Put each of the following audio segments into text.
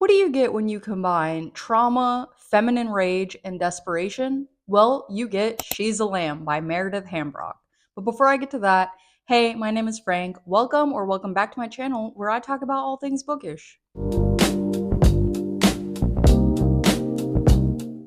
What do you get when you combine trauma, feminine rage, and desperation? Well, you get She's a Lamb by Meredith Hambrock. But before I get to that, hey, my name is Frank. Welcome back to my channel where I talk about all things bookish.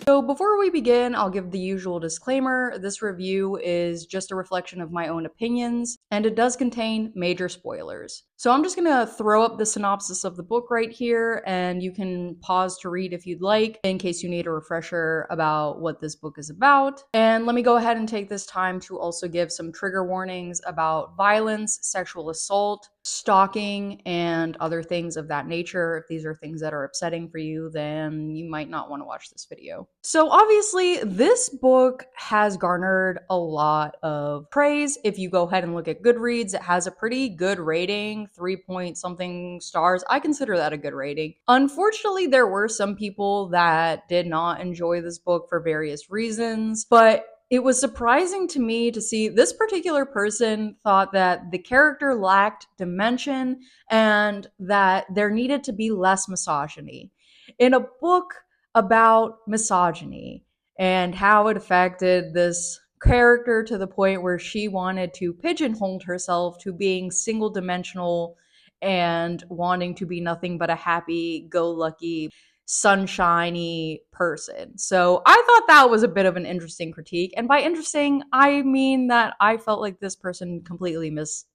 So before we begin, I'll give the usual disclaimer. This review is just a reflection of my own opinions, and it does contain major spoilers. So I'm just gonna throw up the synopsis of the book right here, and you can pause to read if you'd like, in case you need a refresher about what this book is about. And let me go ahead and take this time to also give some trigger warnings about violence, sexual assault, stalking, and other things of that nature. If these are things that are upsetting for you, then you might not want to watch this video. So obviously, this book has garnered a lot of praise. If you go ahead and look at Goodreads, it has a pretty good rating, 3 point something stars. I consider that a good rating. Unfortunately, there were some people that did not enjoy this book for various reasons, but it was surprising to me to see this particular person thought that the character lacked dimension and that there needed to be less misogyny. In a book about misogyny and how it affected this character to the point where she wanted to pigeonhole herself to being single dimensional and wanting to be nothing but a happy go lucky sunshiny person. So I thought that was a bit of an interesting critique. And by interesting, I mean that I felt like this person completely missed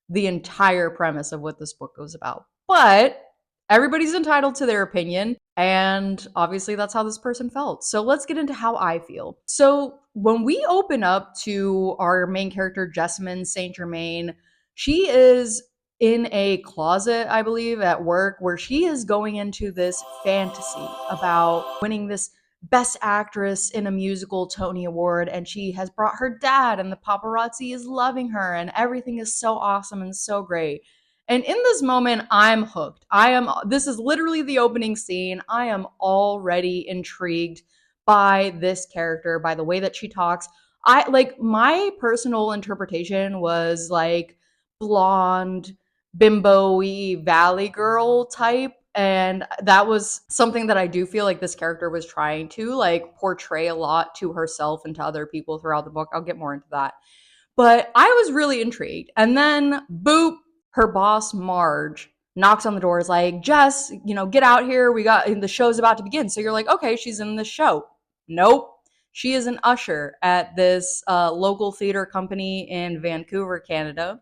the entire premise of what this book was about. But everybody's entitled to their opinion. And obviously, that's how this person felt. So let's get into how I feel. So when we open up to our main character, Jessamine Saint Germain, she is in a closet, I believe, at work, where she is going into this fantasy about winning this Best Actress in a Musical Tony Award, and she has brought her dad, and the paparazzi is loving her, and everything is so awesome and so great. And in this moment, I'm hooked. This is literally the opening scene. I am already intrigued by this character, by the way that she talks. My personal interpretation was like blonde, bimbo-y valley girl type. And that was something that I do feel like this character was trying to like portray a lot to herself and to other people throughout the book. I'll get more into that. But I was really intrigued. And then, boop, her boss, Marge, knocks on the door, is like, Jess, get out here. The show's about to begin. So you're like, okay, she's in the show. Nope. She is an usher at this local theater company in Vancouver, Canada.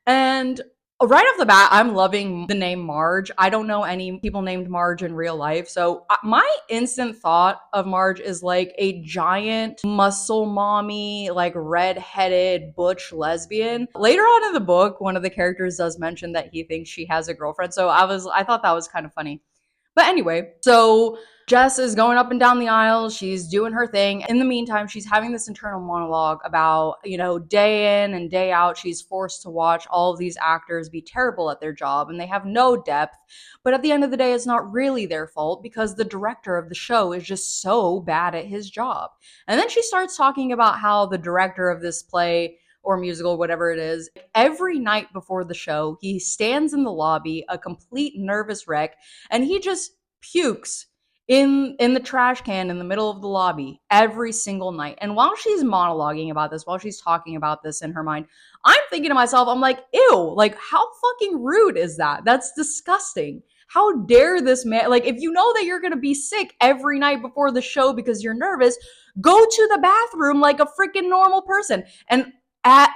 And right off the bat, I'm loving the name Marge. I don't know any people named Marge in real life. So my instant thought of Marge is like a giant muscle mommy, like red-headed butch lesbian. Later on in the book, one of the characters does mention that he thinks she has a girlfriend. So I thought that was kind of funny. But anyway, so Jess is going up and down the aisle. She's doing her thing. In the meantime, she's having this internal monologue about, day in and day out, she's forced to watch all of these actors be terrible at their job and they have no depth. But at the end of the day, it's not really their fault because the director of the show is just so bad at his job. And then she starts talking about how the director of this play or musical, whatever it is, every night before the show, he stands in the lobby, a complete nervous wreck, and he just pukes in the trash can in the middle of the lobby every single night. And while she's monologuing about this, while she's talking about this in her mind, I'm thinking to myself, I'm like, ew, like how fucking rude is that? That's disgusting. How dare this man, like if you know that you're going to be sick every night before the show because you're nervous, go to the bathroom like a freaking normal person. And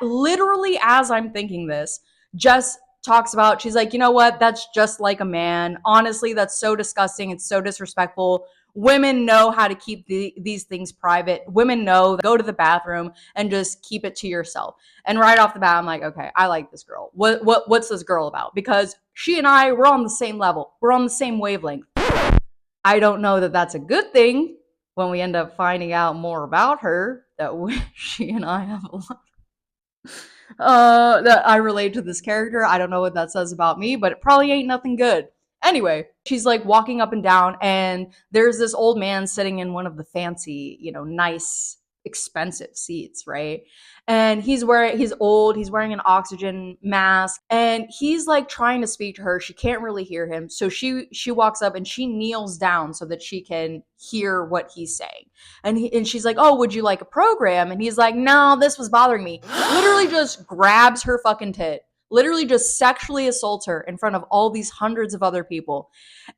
literally as I'm thinking this, Jess talks about, she's like, you know what? That's just like a man. Honestly, that's so disgusting. It's so disrespectful. Women know how to keep these things private. Women know, go to the bathroom and just keep it to yourself. And right off the bat, I'm like, okay, I like this girl. What's this girl about? Because she and I, we're on the same level. We're on the same wavelength. I don't know that that's a good thing when we end up finding out more about her, that she and I have a lot that I relate to this character. I don't know what that says about me, but it probably ain't nothing good. Anyway, she's like walking up and down, and there's this old man sitting in one of the fancy, nice expensive seats, right? And he's old, he's wearing an oxygen mask, and he's like trying to speak to her. She can't really hear him. So she walks up and she kneels down so that she can hear what he's saying. And she's like, "Oh, would you like a program?" And he's like, "No, this was bothering me." Literally just grabs her fucking tit. Literally just sexually assaults her in front of all these hundreds of other people.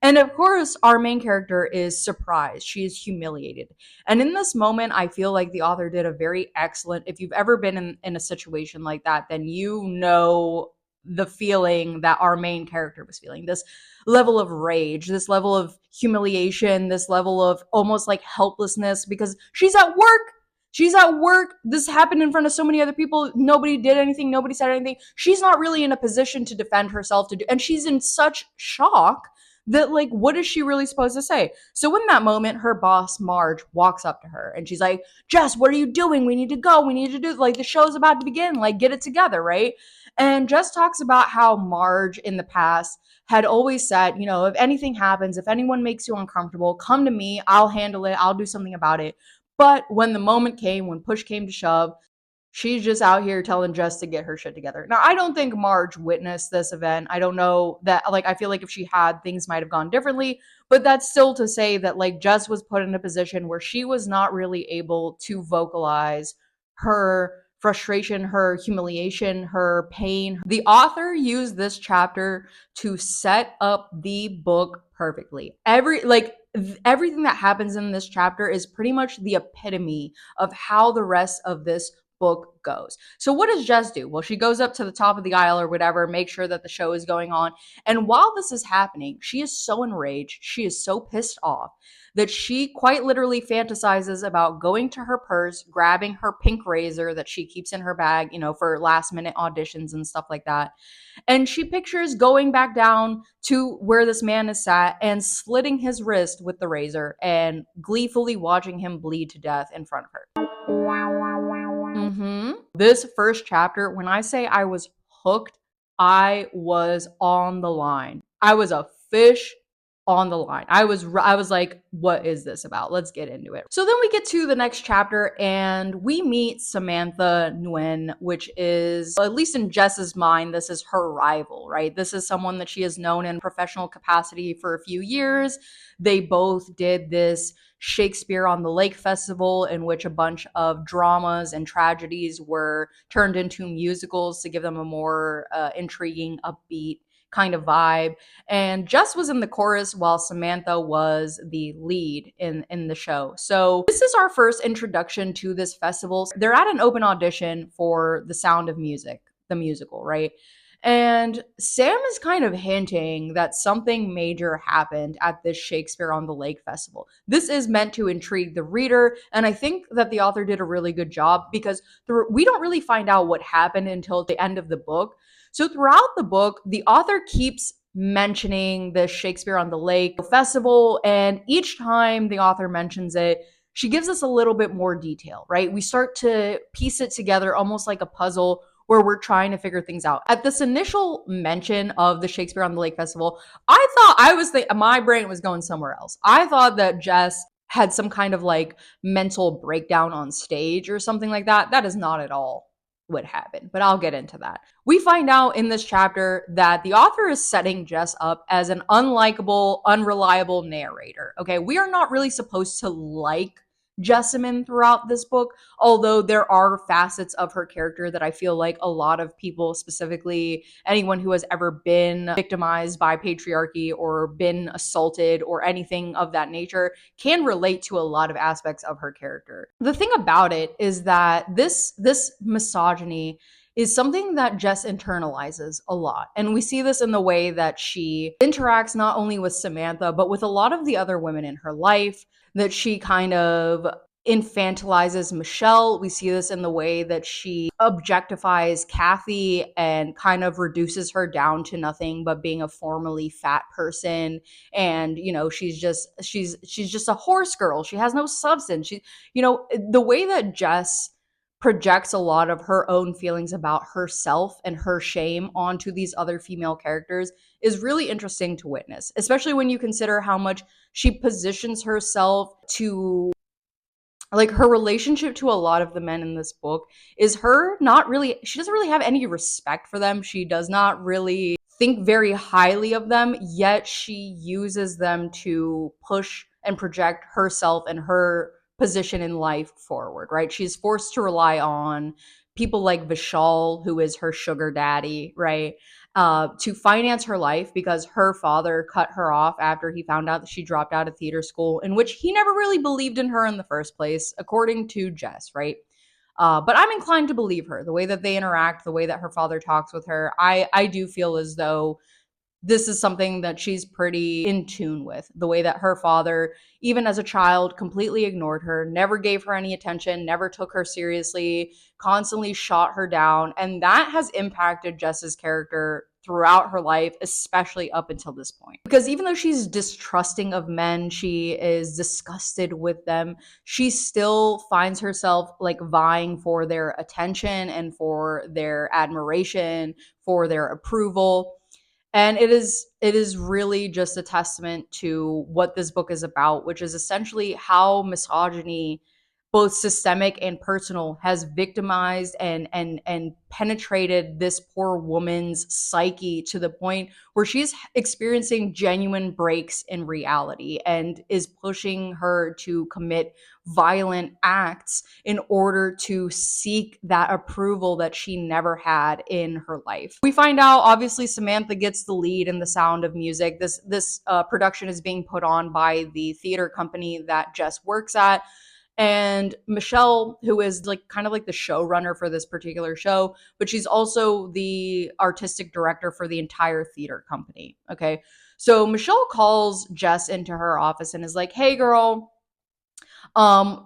And of course, our main character is surprised. She is humiliated. And in this moment, I feel like the author did a very excellent. If you've ever been in a situation like that, then you know the feeling that our main character was feeling, this level of rage, this level of humiliation, this level of almost like helplessness, because she's at work. She's at work. This happened in front of so many other people. Nobody did anything. Nobody said anything. She's not really in a position to defend herself to do, and she's in such shock that, like, what is she really supposed to say? So in that moment, her boss Marge walks up to her and she's like, "Jess, what are you doing? We need to go. We need to do, like, the show's about to begin. Like, get it together," right? And Jess talks about how Marge in the past had always said, if anything happens, if anyone makes you uncomfortable, come to me. I'll handle it. I'll do something about it. But when the moment came, when push came to shove, she's just out here telling Jess to get her shit together. Now, I don't think Marge witnessed this event. I don't know that, like, I feel like if she had, things might have gone differently. But that's still to say that, like, Jess was put in a position where she was not really able to vocalize her frustration, her humiliation, her pain. The author used this chapter to set up the book perfectly. Everything that happens in this chapter is pretty much the epitome of how the rest of this book goes. So what does Jess do? Well, she goes up to the top of the aisle or whatever, make sure that the show is going on. And while this is happening, she is so enraged, she is so pissed off that she quite literally fantasizes about going to her purse, grabbing her pink razor that she keeps in her bag, for last minute auditions and stuff like that. And she pictures going back down to where this man is sat and slitting his wrist with the razor and gleefully watching him bleed to death in front of her. This first chapter, when I say I was hooked, I was on the line. I was a fish on the line. I was like, what is this about? Let's get into it. So then we get to the next chapter and we meet Samantha Nguyen, which is, at least in Jess's mind, this is her rival, right? This is someone that she has known in professional capacity for a few years. They both did this Shakespeare on the Lake Festival, in which a bunch of dramas and tragedies were turned into musicals to give them a more intriguing, upbeat kind of vibe. And Jess was in the chorus while Samantha was the lead in the show. So this is our first introduction to this festival. They're at an open audition for The Sound of Music, the musical, right? And Sam is kind of hinting that something major happened at this Shakespeare on the Lake festival. This is meant to intrigue the reader, and I think that the author did a really good job because we don't really find out what happened until the end of the book. So throughout the book, the author keeps mentioning the Shakespeare on the Lake festival, and each time the author mentions it, she gives us a little bit more detail, right? We start to piece it together almost like a puzzle where we're trying to figure things out. At this initial mention of the Shakespeare on the Lake Festival, my brain was going somewhere else. I thought that Jess had some kind of like mental breakdown on stage or something like that. That is not at all what happened, but I'll get into that. We find out in this chapter that the author is setting Jess up as an unlikable, unreliable narrator. Okay, we are not really supposed to like Jessamine throughout this book, although there are facets of her character that I feel like a lot of people, specifically anyone who has ever been victimized by patriarchy or been assaulted or anything of that nature, can relate to a lot of aspects of her character. The thing about it is that this misogyny is something that Jess internalizes a lot. And we see this in the way that she interacts not only with Samantha, but with a lot of the other women in her life, that she kind of infantilizes Michelle. We see this in the way that she objectifies Kathy and kind of reduces her down to nothing but being a formerly fat person. And, she's just a horse girl. She has no substance. The way that Jess projects a lot of her own feelings about herself and her shame onto these other female characters is really interesting to witness, especially when you consider how much she positions herself to Like, her relationship to a lot of the men in this book is her not really, she doesn't really have any respect for them. She does not really think very highly of them, yet she uses them to push and project herself and her position in life forward, right? She's forced to rely on people like Vishal, who is her sugar daddy, right? To finance her life because her father cut her off after he found out that she dropped out of theater school, in which he never really believed in her in the first place, according to Jess, right? But I'm inclined to believe her. The way that they interact, the way that her father talks with her, I do feel as though this is something that she's pretty in tune with. The way that her father, even as a child, completely ignored her, never gave her any attention, never took her seriously, constantly shot her down. And that has impacted Jess's character throughout her life, especially up until this point. Because even though she's distrusting of men, she is disgusted with them, she still finds herself like vying for their attention and for their admiration, for their approval. And it is really just a testament to what this book is about, which is essentially how misogyny, both systemic and personal, has victimized and penetrated this poor woman's psyche to the point where she's experiencing genuine breaks in reality and is pushing her to commit violent acts in order to seek that approval that she never had in her life. We find out, obviously, Samantha gets the lead in The Sound of Music. This production is being put on by the theater company that Jess works at. And Michelle, who is like kind of like the showrunner for this particular show, but she's also the artistic director for the entire theater company. Okay. So Michelle calls Jess into her office and is like, "Hey girl,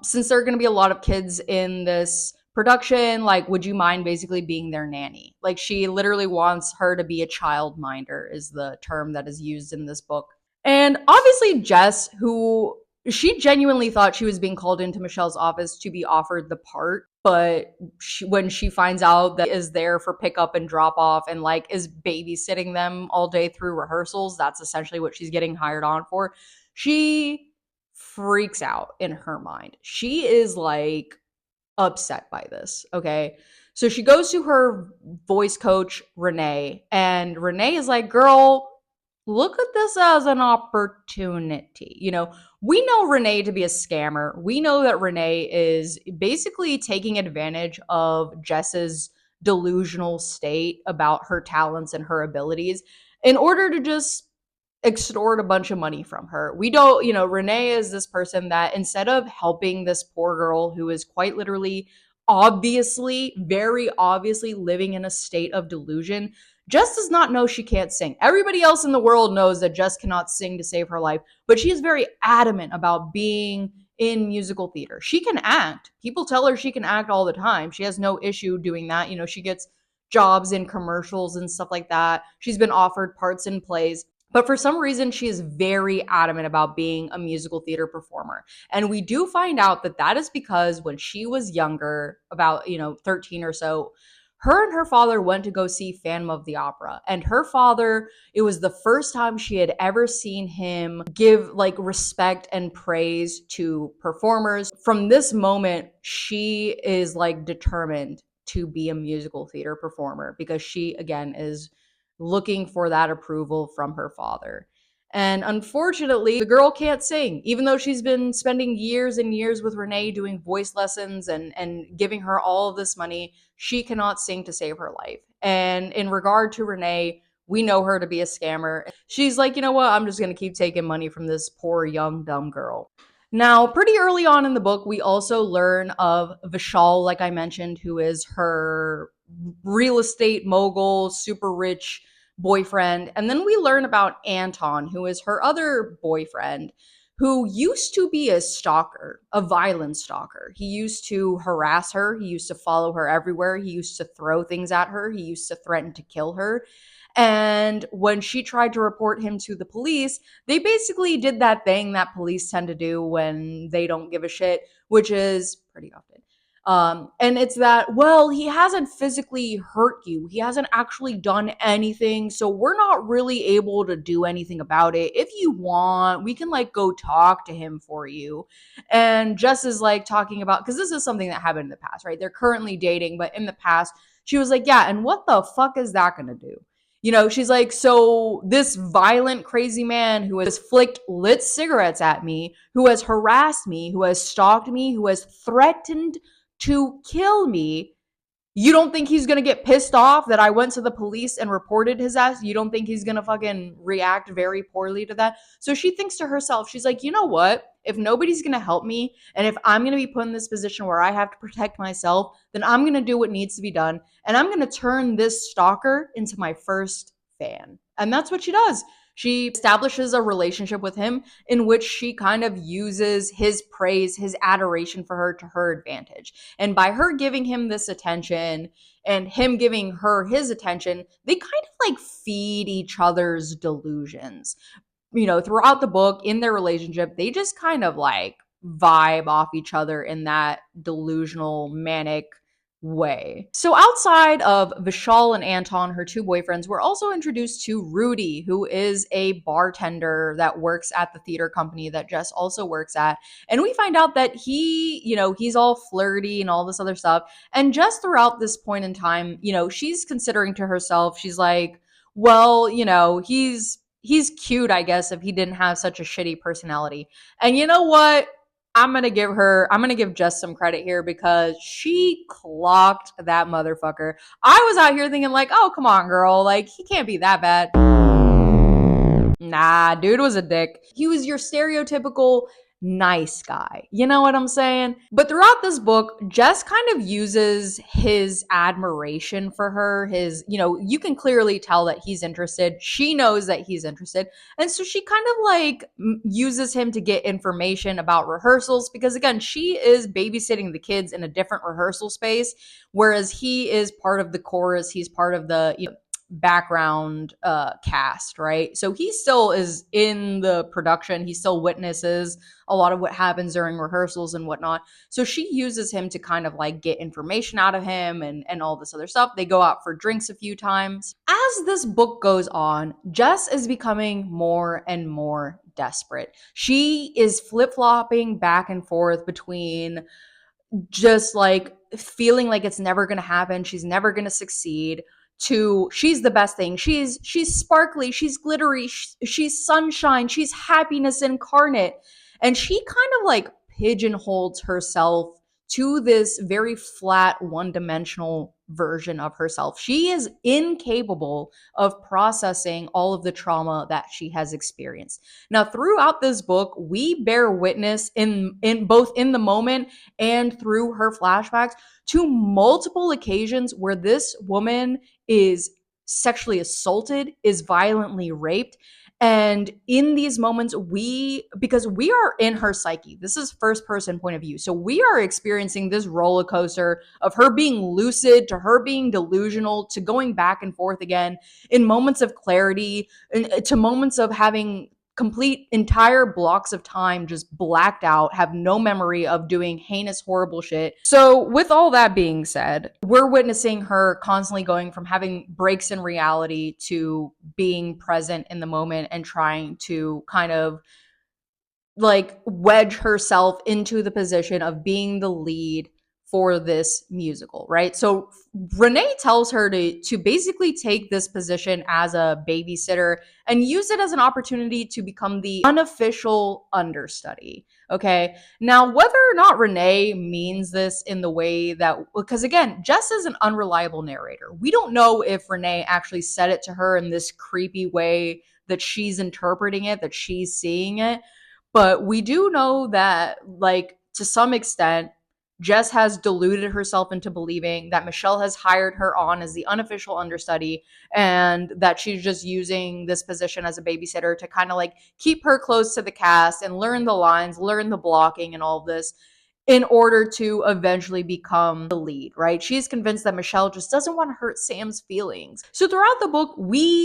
since there are going to be a lot of kids in this production, like, would you mind basically being their nanny?" Like, she literally wants her to be a child minder, is the term that is used in this book. And obviously, Jess, who she genuinely thought she was being called into Michelle's office to be offered the part, but when she finds out that is there for pickup and drop off and like is babysitting them all day through rehearsals, that's essentially what she's getting hired on for. She freaks out in her mind. She is like upset by this. Okay. So she goes to her voice coach, Renee, and Renee is like, "Girl, look at this as an opportunity." We know Renee to be a scammer. We know that Renee is basically taking advantage of Jess's delusional state about her talents and her abilities in order to just extort a bunch of money from her. We don't, Renee is this person that instead of helping this poor girl who is quite literally, obviously, very obviously living in a state of delusion, Jess does not know she can't sing. Everybody else in the world knows that Jess cannot sing to save her life, but she is very adamant about being in musical theater. She can act. People tell her she can act all the time. She has no issue doing that. She gets jobs in commercials and stuff like that. She's been offered parts in plays. But for some reason, she is very adamant about being a musical theater performer. And we do find out that that is because when she was younger, about, 13 or so, her and her father went to go see Phantom of the Opera. And her father, it was the first time she had ever seen him give like respect and praise to performers. From this moment, she is like determined to be a musical theater performer because she, again, is looking for that approval from her father. And unfortunately, the girl can't sing, even though she's been spending years and years with Renee doing voice lessons and giving her all of this money. She cannot sing to save her life. And in regard to Renee, we know her to be a scammer. She's like, "You know what? I'm just going to keep taking money from this poor, young, dumb girl." Now, pretty early on in the book, we also learn of Vishal, like I mentioned, who is her real estate mogul, super rich boyfriend. And then we learn about Anton, who is her other boyfriend, who used to be a stalker, a violent stalker. He used to harass her. He used to follow her everywhere. He used to throw things at her. He used to threaten to kill her. And when she tried to report him to the police, they basically did that thing that police tend to do when they don't give a shit, which is pretty often. And it's that, well, he hasn't physically hurt you. He hasn't actually done anything. So we're not really able to do anything about it. If you want, we can like go talk to him for you. And Jess is like talking about, because this is something that happened in the past, right? They're currently dating, but in the past, she was like, yeah, and what the fuck is that going to do? She's like, so this violent, crazy man who has flicked lit cigarettes at me, who has harassed me, who has stalked me, who has threatened to kill me, you don't think he's gonna get pissed off that I went to the police and reported his ass? You don't think he's gonna fucking react very poorly to that? So she thinks to herself, she's like, you know what? If nobody's gonna help me, and if I'm gonna be put in this position where I have to protect myself, then I'm gonna do what needs to be done. And I'm gonna turn this stalker into my first fan. And that's what she does. She establishes a relationship with him in which she kind of uses his praise, his adoration for her to her advantage. And by her giving him this attention and him giving her his attention, they kind of like feed each other's delusions. Throughout the book, in their relationship, they just kind of like vibe off each other in that delusional, manic way. So outside of Vishal and Anton, her two boyfriends, we're also introduced to Rudy, who is a bartender that works at the theater company that Jess also works at. And we find out that he's all flirty and all this other stuff. And just throughout this point in time, she's considering to herself, she's like, well, he's cute, I guess, if he didn't have such a shitty personality. And you know what? I'm gonna give Jess some credit here because she clocked that motherfucker. I was out here thinking like, oh, come on, girl. Like, he can't be that bad. Nah, dude was a dick. He was your stereotypical nice guy. You know what I'm saying? But throughout this book, Jess kind of uses his admiration for her. You can clearly tell that he's interested. She knows that he's interested. And so she kind of like uses him to get information about rehearsals because, again, she is babysitting the kids in a different rehearsal space, whereas he is part of the chorus. He's part of the, background cast, right? So he still is in the production. He still witnesses a lot of what happens during rehearsals and whatnot. So she uses him to kind of like get information out of him and all this other stuff. They go out for drinks a few times. As this book goes on, Jess is becoming more and more desperate. She is flip-flopping back and forth between just like feeling like it's never going to happen. She's never going to succeed to she's the best thing. She's sparkly, she's glittery, she's sunshine, she's happiness incarnate. And she kind of like pigeonholes herself to this very flat, one-dimensional version of herself. She is incapable of processing all of the trauma that she has experienced. Now, throughout this book, we bear witness in both in the moment and through her flashbacks to multiple occasions where this woman is sexually assaulted, is violently raped. And in these moments, because we are in her psyche, this is first person point of view. So we are experiencing this roller coaster of her being lucid to her being delusional to going back and forth again in moments of clarity to moments of having complete entire blocks of time just blacked out, have no memory of doing heinous, horrible shit. So, with all that being said, we're witnessing her constantly going from having breaks in reality to being present in the moment and trying to kind of like wedge herself into the position of being the lead for this musical, right? So Renee tells her to basically take this position as a babysitter and use it as an opportunity to become the unofficial understudy. Okay. Now, whether or not Renee means this in the way that, because again, Jess is an unreliable narrator. We don't know if Renee actually said it to her in this creepy way that she's interpreting it, that she's seeing it. But we do know that, like, to some extent, Jess has deluded herself into believing that Michelle has hired her on as the unofficial understudy and that she's just using this position as a babysitter to kind of like keep her close to the cast and learn the lines, learn the blocking and all of this in order to eventually become the lead, right? She's convinced that Michelle just doesn't want to hurt Sam's feelings. So throughout the book,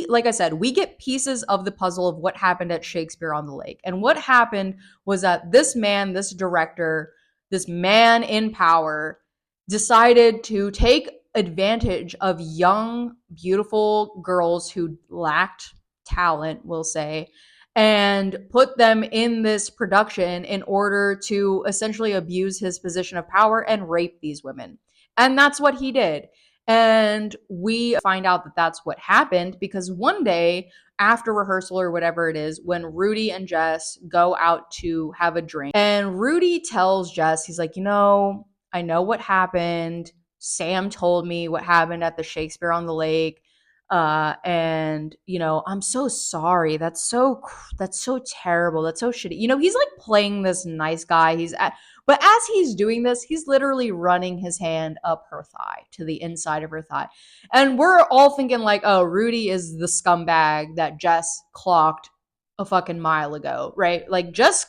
like I said, we get pieces of the puzzle of what happened at Shakespeare on the Lake. And what happened was that this man, this director, this man in power decided to take advantage of young, beautiful girls who lacked talent, we'll say, and put them in this production in order to essentially abuse his position of power and rape these women. And that's what he did. And we find out that that's what happened because one day after rehearsal or whatever it is, when Rudy and Jess go out to have a drink, and Rudy tells Jess, he's like, I know what happened. Sam told me what happened at the Shakespeare on the Lake. And I'm so sorry. That's so terrible. That's so shitty. He's like playing this nice guy. But as he's doing this, he's literally running his hand up her thigh to the inside of her thigh. And we're all thinking like, oh, Rudy is the scumbag that Jess clocked a fucking mile ago, right? Like Jess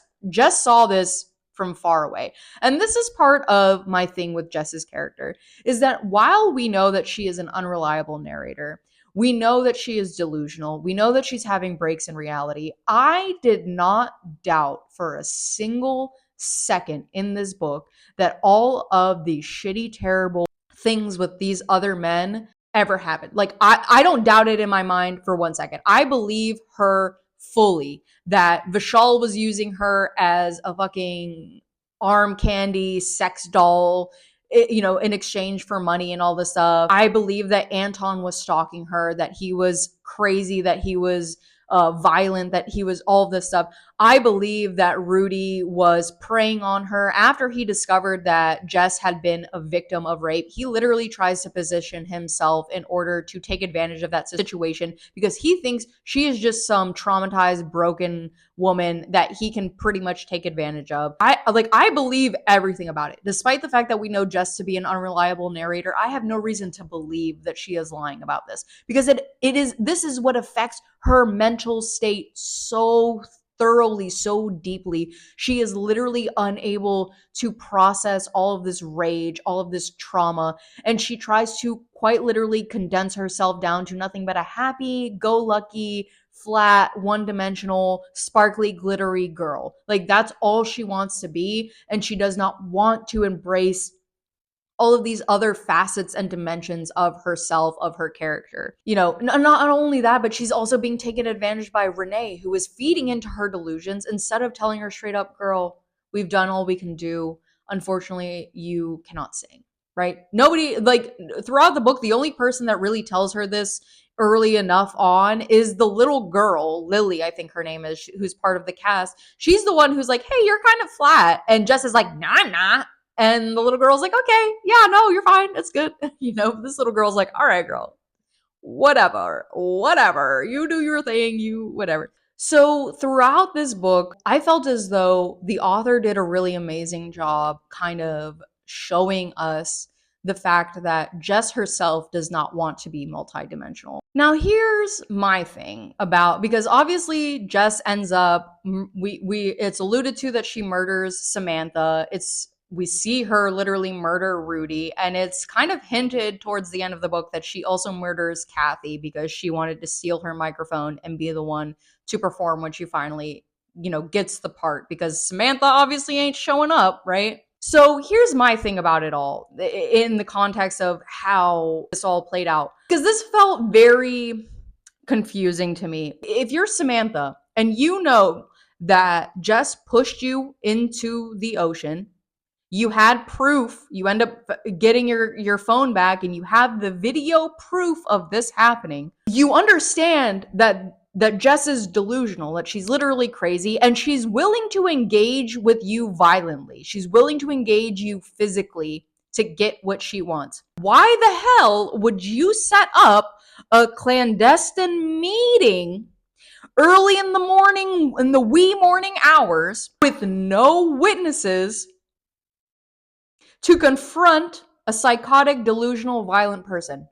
saw this from far away. And this is part of my thing with Jess's character, is that while we know that she is an unreliable narrator, we know that she is delusional, we know that she's having breaks in reality, I did not doubt for a single second in this book that all of the shitty, terrible things with these other men ever happened. Like, I don't doubt it in my mind for 1 second. I believe her fully that Vishal was using her as a fucking arm candy sex doll, in exchange for money and all this stuff. I believe that Anton was stalking her, that he was crazy, that he was violent, that he was all this stuff. I believe that Rudy was preying on her after he discovered that Jess had been a victim of rape. He literally tries to position himself in order to take advantage of that situation because he thinks she is just some traumatized, broken woman that he can pretty much take advantage of. I believe everything about it. Despite the fact that we know Jess to be an unreliable narrator, I have no reason to believe that she is lying about this because this is what affects her mental state so thoroughly, so deeply. She is literally unable to process all of this rage, all of this trauma, and she tries to quite literally condense herself down to nothing but a happy, go lucky, flat, one-dimensional, sparkly, glittery girl. Like that's all she wants to be, and she does not want to embrace all of these other facets and dimensions of herself, of her character. Not only that, but she's also being taken advantage by Renee, who is feeding into her delusions instead of telling her straight up, girl, we've done all we can do. Unfortunately, you cannot sing, right? Nobody, like, throughout the book, the only person that really tells her this early enough on is the little girl, Lily, I think her name is, who's part of the cast. She's the one who's like, hey, you're kind of flat. And Jess is like, nah, I'm not. And the little girl's like, okay, yeah, no, you're fine. It's good. This little girl's like, all right, girl, whatever. You do your thing, whatever. So throughout this book, I felt as though the author did a really amazing job kind of showing us the fact that Jess herself does not want to be multidimensional. Now, here's my thing about, because obviously Jess ends up, it's alluded to that she murders Samantha. We see her literally murder Rudy, and it's kind of hinted towards the end of the book that she also murders Kathy because she wanted to steal her microphone and be the one to perform when she finally, gets the part, because Samantha obviously ain't showing up, right? So here's my thing about it all in the context of how this all played out, because this felt very confusing to me. If you're Samantha and you know that Jess pushed you into the ocean, you had proof, you end up getting your phone back and you have the video proof of this happening, you understand that Jess is delusional, that she's literally crazy, and she's willing to engage with you violently. She's willing to engage you physically to get what she wants. Why the hell would you set up a clandestine meeting early in the morning, in the wee morning hours, with no witnesses, to confront a psychotic, delusional, violent person?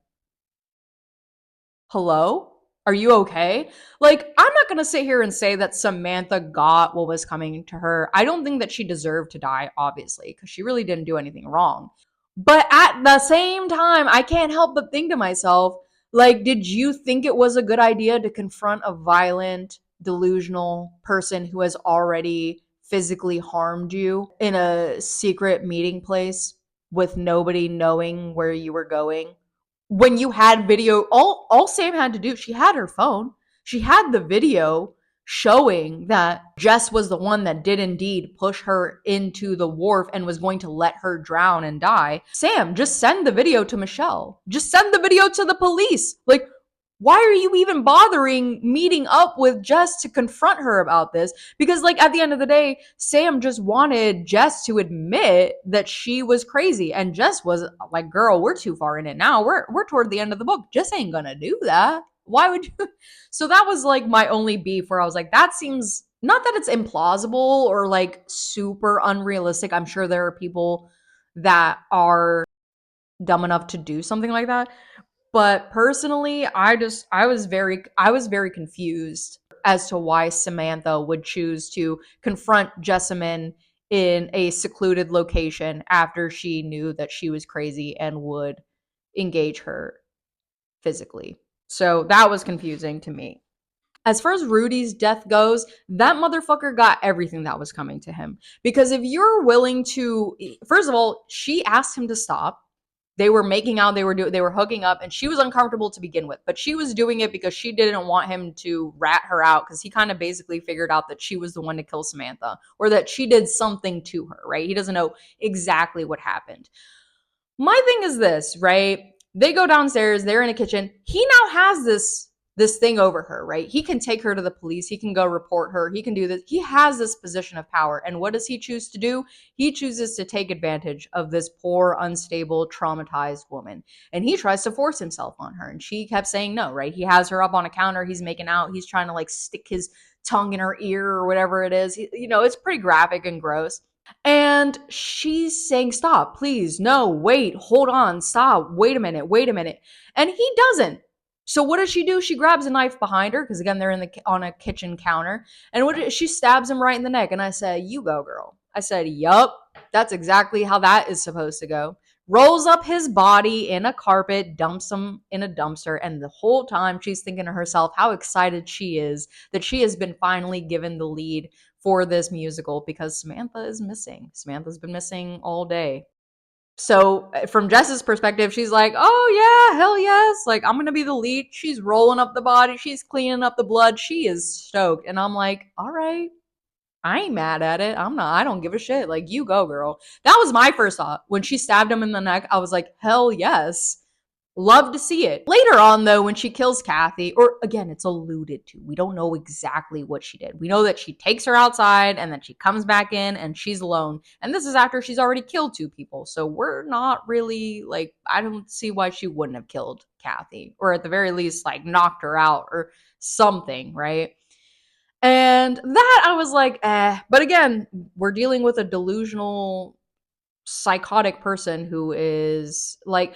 Hello? Are you okay? Like, I'm not going to sit here and say that Samantha got what was coming to her. I don't think that she deserved to die, obviously, because she really didn't do anything wrong. But at the same time, I can't help but think to myself, like, did you think it was a good idea to confront a violent, delusional person who has already physically harmed you in a secret meeting place? with nobody knowing where you were going. When you had video, all Sam had to do, she had her phone. She had the video showing that Jess was the one that did indeed push her into the wharf and was going to let her drown and die. Sam, just send the video to Michelle. Just send the video to the police. Like, why are you even bothering meeting up with Jess to confront her about this? Because, like, at the end of the day, Sam just wanted Jess to admit that she was crazy. And Jess was like, girl, we're too far in it now. We're toward the end of the book. Jess ain't gonna do that. Why would you? So that was like my only beef, where I was like, that seems, not that it's implausible or like super unrealistic. I'm sure there are people that are dumb enough to do something like that. But personally, I was very confused as to why Samantha would choose to confront Jessamine in a secluded location after she knew that she was crazy and would engage her physically. So that was confusing to me. As far as Rudy's death goes, that motherfucker got everything that was coming to him. Because if you're willing to, first of all, she asked him to stop. They were making out, they were hooking up, and she was uncomfortable to begin with. But she was doing it because she didn't want him to rat her out, because he kind of basically figured out that she was the one to kill Samantha, or that she did something to her, right? He doesn't know exactly what happened. My thing is this, right? They go downstairs, they're in a kitchen. He now has this thing over her, right? He can take her to the police, he can go report her, he can do this. He has this position of power. And what does he choose to do? He chooses to take advantage of this poor, unstable, traumatized woman. And he tries to force himself on her. And she kept saying no, right? He has her up on a counter, he's making out, he's trying to like stick his tongue in her ear or whatever it is. It's pretty graphic and gross. And she's saying, stop, please, no, wait, hold on, stop, wait a minute, wait a minute. And he doesn't. So what does she do? She grabs a knife behind her, because again, they're on a kitchen counter. And she stabs him right in the neck. And I said, you go, girl. I said, yup, that's exactly how that is supposed to go. Rolls up his body in a carpet, dumps him in a dumpster. And the whole time she's thinking to herself how excited she is that she has been finally given the lead for this musical, because Samantha is missing. Samantha's been missing all day. So from Jess's perspective, she's like, oh yeah, hell yes. Like, I'm going to be the lead. She's rolling up the body. She's cleaning up the blood. She is stoked. And I'm like, all right, I ain't mad at it. I don't give a shit. Like, you go, girl. That was my first thought. When she stabbed him in the neck, I was like, hell yes. Love to see it. Later on, though, when she kills Kathy, or again, it's alluded to, we don't know exactly what she did. We know that she takes her outside and then she comes back in and she's alone. And this is after she's already killed 2 people. So we're not really like, I don't see why she wouldn't have killed Kathy, or at the very least, like knocked her out or something, right? And that I was like, eh. But again, we're dealing with a delusional psychotic person who is like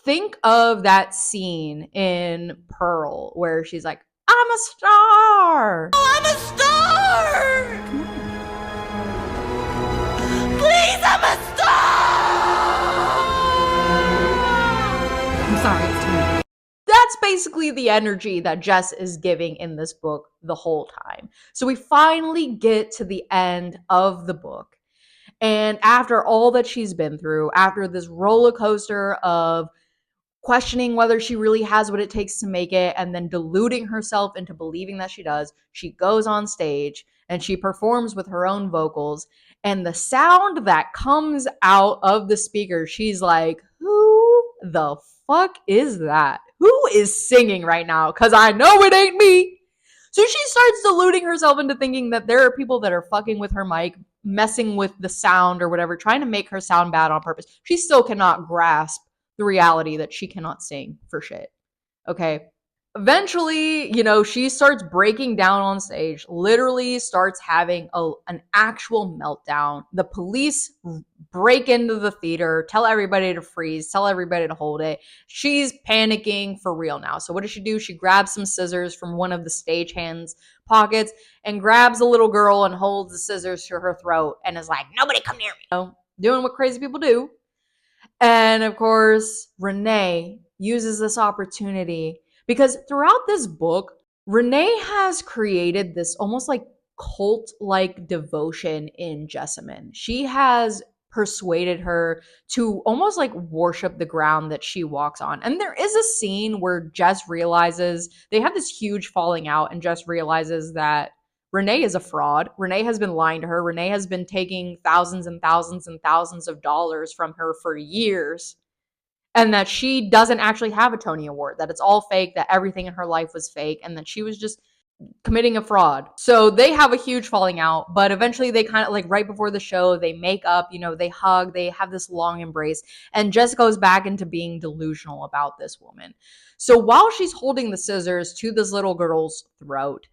think of that scene in Pearl where she's like, I'm a star. Oh, I'm a star. Please, I'm a star. I'm sorry, it's too much. That's basically the energy that Jess is giving in this book the whole time. So we finally get to the end of the book. And after all that she's been through, after this roller coaster of questioning whether she really has what it takes to make it, and then deluding herself into believing that she does, she goes on stage and she performs with her own vocals. And the sound that comes out of the speaker, she's like, who the fuck is that? Who is singing right now? Because I know it ain't me. So she starts deluding herself into thinking that there are people that are fucking with her mic, messing with the sound or whatever, trying to make her sound bad on purpose. She still cannot grasp the reality that she cannot sing for shit. Okay. Eventually, she starts breaking down on stage, literally starts having an actual meltdown. The police break into the theater, tell everybody to freeze, tell everybody to hold it. She's panicking for real now. So what does she do? She grabs some scissors from one of the stagehand's pockets and grabs a little girl and holds the scissors to her throat and is like, nobody come near me. Doing what crazy people do. And of course, Renee uses this opportunity because throughout this book, Renee has created this almost like cult-like devotion in Jessamine. She has persuaded her to almost like worship the ground that she walks on. And there is a scene where Jess realizes they have this huge falling out, and Jess realizes that Renee is a fraud. Renee has been lying to her. Renee has been taking thousands and thousands and thousands of dollars from her for years, and that she doesn't actually have a Tony Award, that it's all fake, that everything in her life was fake, and that she was just committing a fraud. So they have a huge falling out, but eventually they kind of like right before the show, they make up, they hug, they have this long embrace, and Jess goes back into being delusional about this woman. So while she's holding the scissors to this little girl's throat,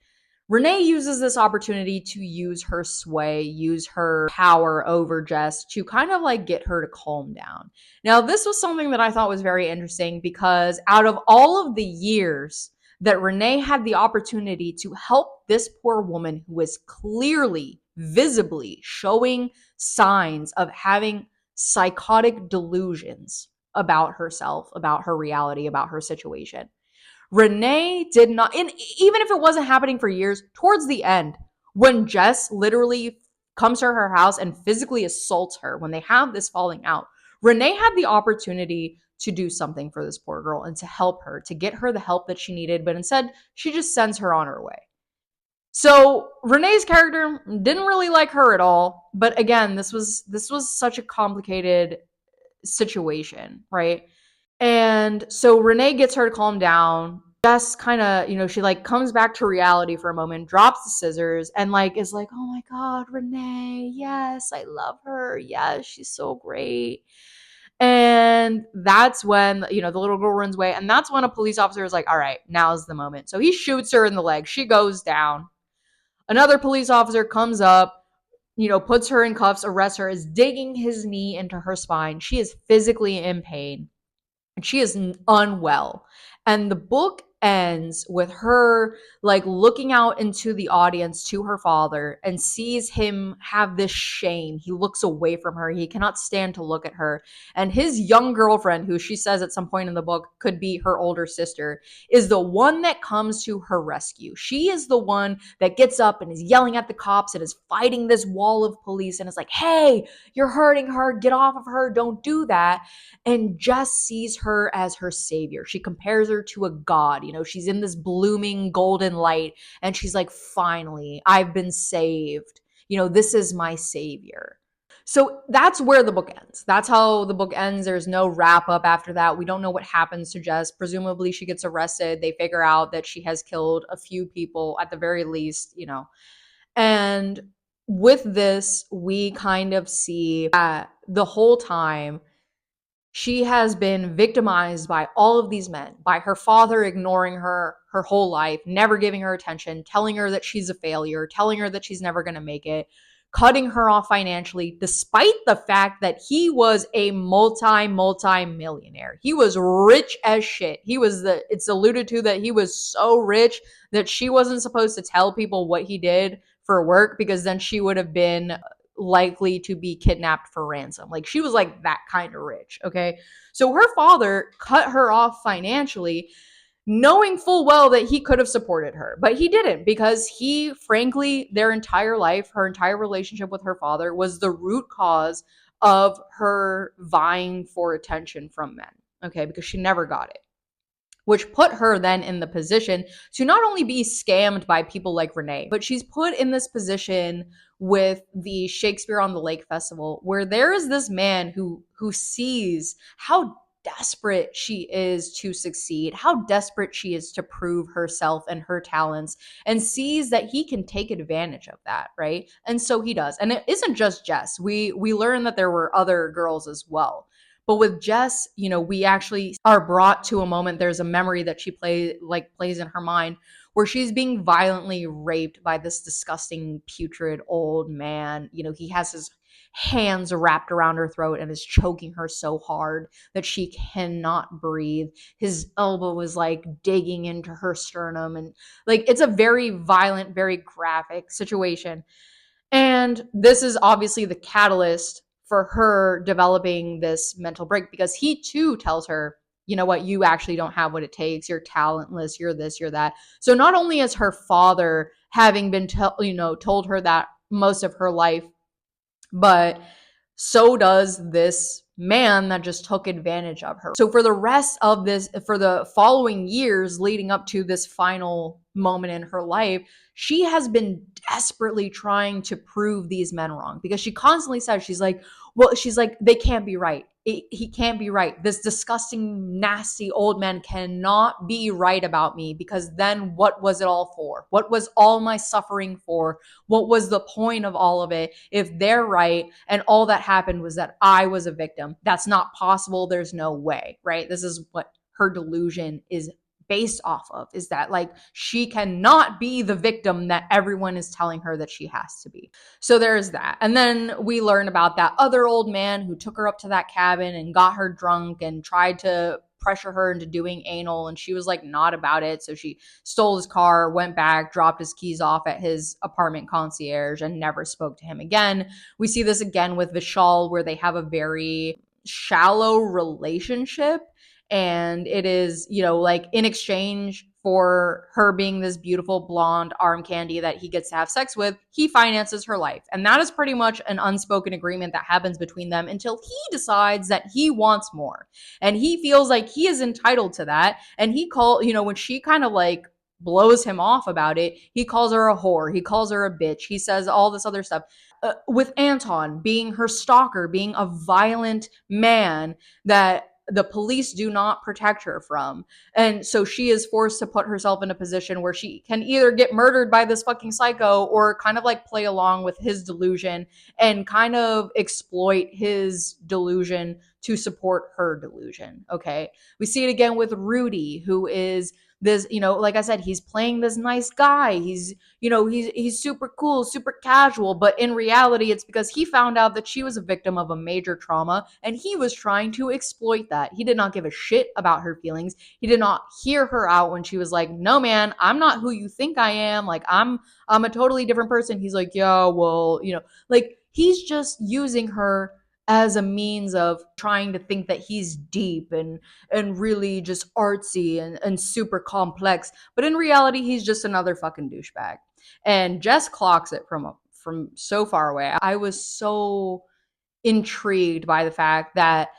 Renee uses this opportunity to use her sway, use her power over Jess to kind of like get her to calm down. Now, this was something that I thought was very interesting because out of all of the years that Renee had the opportunity to help this poor woman who was clearly, visibly showing signs of having psychotic delusions about herself, about her reality, about her situation, Renee did not, and even if it wasn't happening for years, towards the end, when Jess literally comes to her house and physically assaults her, when they have this falling out, Renee had the opportunity to do something for this poor girl and to help her, to get her the help that she needed, but instead, she just sends her on her way. So Renee's character didn't really like her at all, but again, this was such a complicated situation, right? And so Renee gets her to calm down. Jess kind of, she like comes back to reality for a moment, drops the scissors, and like is like, oh my God, Renee, yes, I love her. Yes, she's so great. And that's when, the little girl runs away. And that's when a police officer is like, all right, now's the moment. So he shoots her in the leg. She goes down. Another police officer comes up, puts her in cuffs, arrests her, is digging his knee into her spine. She is physically in pain and she is unwell. And the book ends with her like looking out into the audience to her father and sees him have this shame. He looks away from her. He cannot stand to look at her. And his young girlfriend, who she says at some point in the book could be her older sister, is the one that comes to her rescue. She is the one that gets up and is yelling at the cops and is fighting this wall of police and is like, hey, you're hurting her. Get off of her. Don't do that. And Jess sees her as her savior. She compares her to a god. She's in this blooming golden light, and she's like, finally, I've been saved. This is my savior. So that's where the book ends. That's how the book ends. There's no wrap up after that. We don't know what happens to Jess. Presumably, she gets arrested. They figure out that she has killed a few people at the very least. And with this, we kind of see that the whole time she has been victimized by all of these men, by her father ignoring her her whole life, never giving her attention, telling her that she's a failure, telling her that she's never going to make it, cutting her off financially, despite the fact that he was a multi millionaire. He was rich as shit. It's alluded to that he was so rich that she wasn't supposed to tell people what he did for work because then she would have been likely to be kidnapped for ransom. Like she was like that kind of rich, okay? So her father cut her off financially, knowing full well that he could have supported her, but he didn't because he, frankly, their entire life, her entire relationship with her father was the root cause of her vying for attention from men, okay? Because she never got it, which put her then in the position to not only be scammed by people like Renee, but she's put in this position with the Shakespeare on the Lake Festival, where there is this man who sees how desperate she is to succeed, how desperate she is to prove herself and her talents, and sees that he can take advantage of that, right? And so he does. And it isn't just Jess. We learn that there were other girls as well. But with Jess, we actually are brought to a moment. There's a memory that she plays in her mind where she's being violently raped by this disgusting, putrid old man. He has his hands wrapped around her throat and is choking her so hard that she cannot breathe. His elbow is like digging into her sternum, and like it's a very violent, very graphic situation. And this is obviously the catalyst for her developing this mental break because he too tells her, you know what, you actually don't have what it takes. You're talentless. You're this, you're that. So not only is her father having been told her that most of her life, but so does this man that just took advantage of her. So for the rest of this, for the following years leading up to this final moment in her life, she has been desperately trying to prove these men wrong, because she constantly says, she's like, well, she's like, they can't be right. He can't be right. This disgusting, nasty old man cannot be right about me, because then what was it all for? What was all my suffering for? What was the point of all of it if they're right and all that happened was that I was a victim? That's not possible. There's no way, right? This is what her delusion is based off of, is that like she cannot be the victim that everyone is telling her that she has to be. So there's that. And then we learn about that other old man who took her up to that cabin and got her drunk and tried to pressure her into doing anal, and she was like not about it. So she stole his car, went back, dropped his keys off at his apartment concierge, and never spoke to him again. We see this again with Vishal, where they have a very shallow relationship, and it is, you know, like in exchange for her being this beautiful blonde arm candy that he gets to have sex with, he finances her life. And that is pretty much an unspoken agreement that happens between them until he decides that he wants more. And he feels like he is entitled to that. And he you know, when she kind of like blows him off about it, he calls her a whore. He calls her a bitch. He says all this other stuff. With Anton being her stalker, being a violent man that the police do not protect her from. And so she is forced to put herself in a position where she can either get murdered by this fucking psycho or kind of like play along with his delusion and kind of exploit his delusion to support her delusion. Okay. We see it again with Rudy, who is this, you know, like I said, he's playing this nice guy. He's, you know, he's super cool, super casual, but in reality, it's because he found out that she was a victim of a major trauma and he was trying to exploit that. He did not give a shit about her feelings. He did not hear her out when she was like, "No, man, I'm not who you think I am. Like, I'm a totally different person." He's like, "Yeah, well, you know," like he's just using her as a means of trying to think that he's deep and really just artsy and super complex, but in reality he's just another fucking douchebag. And Jess clocks it from so far away. I was so intrigued by the fact that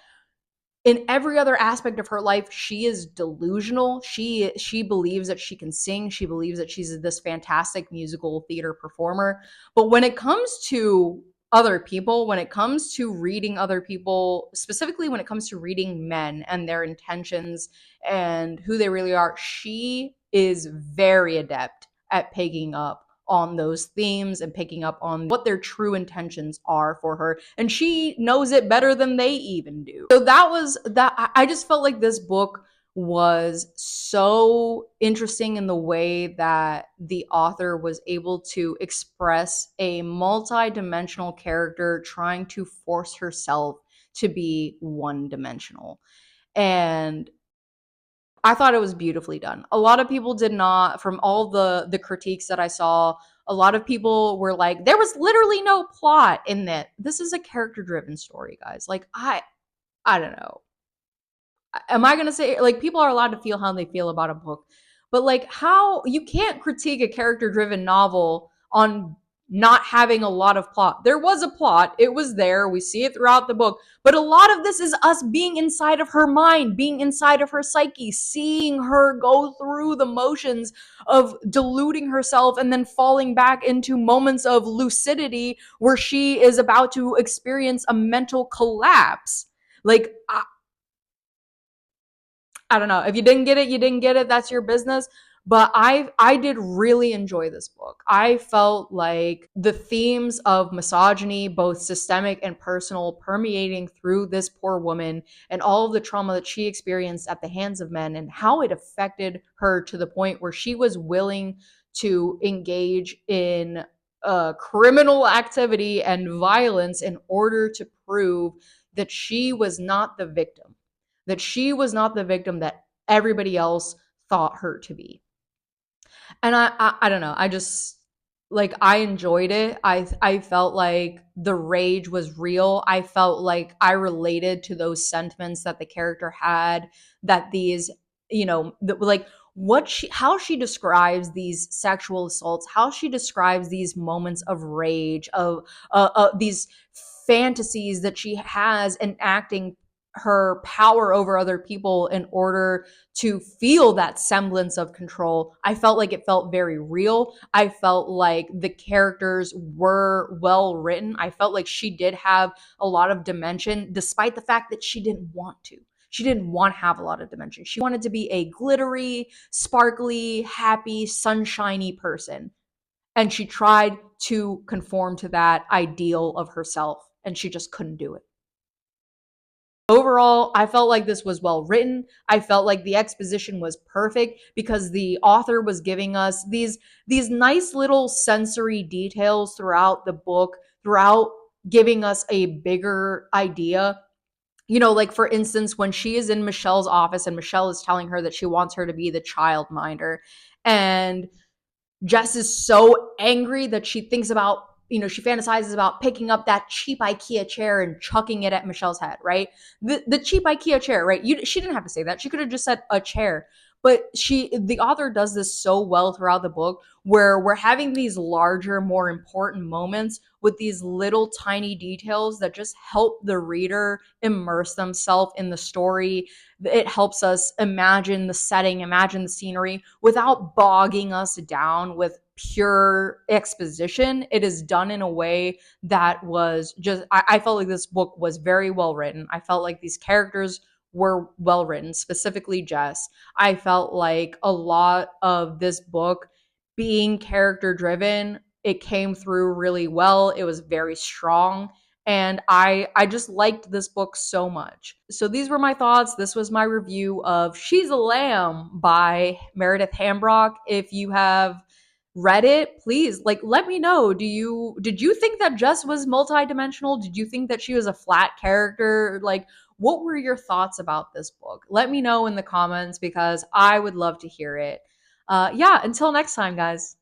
in every other aspect of her life she is delusional. She believes that she can sing, she believes that she's this fantastic musical theater performer, but when it comes to other people, when it comes to reading other people, specifically when it comes to reading men and their intentions and who they really are, she is very adept at picking up on those themes and picking up on what their true intentions are for her, and she knows it better than they even do. So that was that. I just felt like this book was so interesting in the way that the author was able to express a multi-dimensional character trying to force herself to be one-dimensional. And I thought it was beautifully done. A lot of people did not, from all the critiques that I saw, a lot of people were like, there was literally no plot in it. This is a character driven story, guys. Like I don't know. Am I going to say, like, people are allowed to feel how they feel about a book, but like, how you can't critique a character driven novel on not having a lot of plot. There was a plot, it was there, we see it throughout the book, but a lot of this is us being inside of her mind, being inside of her psyche, seeing her go through the motions of deluding herself and then falling back into moments of lucidity where she is about to experience a mental collapse. Like, I don't know. If you didn't get it, you didn't get it. That's your business. But I did really enjoy this book. I felt like the themes of misogyny, both systemic and personal, permeating through this poor woman and all of the trauma that she experienced at the hands of men and how it affected her to the point where she was willing to engage in criminal activity and violence in order to prove that she was not the victim, that she was not the victim that everybody else thought her to be. And I don't know. I just, like, I enjoyed it. I felt like the rage was real. I felt like I related to those sentiments that the character had, that these, you know, like how she describes these sexual assaults, how she describes these moments of rage, of these fantasies that she has enacting her power over other people in order to feel that semblance of control. I felt like it felt very real. I felt like the characters were well written. I felt like she did have a lot of dimension, despite the fact that she didn't want to. She didn't want to have a lot of dimension. She wanted to be a glittery, sparkly, happy, sunshiny person. And she tried to conform to that ideal of herself, and she just couldn't do it. Overall, I felt like this was well written. I felt like the exposition was perfect because the author was giving us these nice little sensory details throughout the book, throughout giving us a bigger idea. Like for instance, when she is in Michelle's office and Michelle is telling her that she wants her to be the child minder, and Jess is so angry that she thinks about, she fantasizes about picking up that cheap IKEA chair and chucking it at Michelle's head, right? The cheap IKEA chair, right? She didn't have to say that. She could have just said a chair. But the author does this so well throughout the book where we're having these larger, more important moments with these little tiny details that just help the reader immerse themselves in the story. It helps us imagine the setting, imagine the scenery without bogging us down with pure exposition. It is done in a way that was just, I felt like this book was very well written. I felt like these characters were well written, specifically Jess. I felt like a lot of this book being character driven, it came through really well. It was very strong, and I just liked this book so much. So these were my thoughts. This was my review of She's a Lamb by Meredith Hambrock. If you have read it, please let me know. Did you think that Jess was multidimensional? Did you think that she was a flat character? What were your thoughts about this book? Let me know in the comments because I would love to hear it. Yeah, until next time, guys.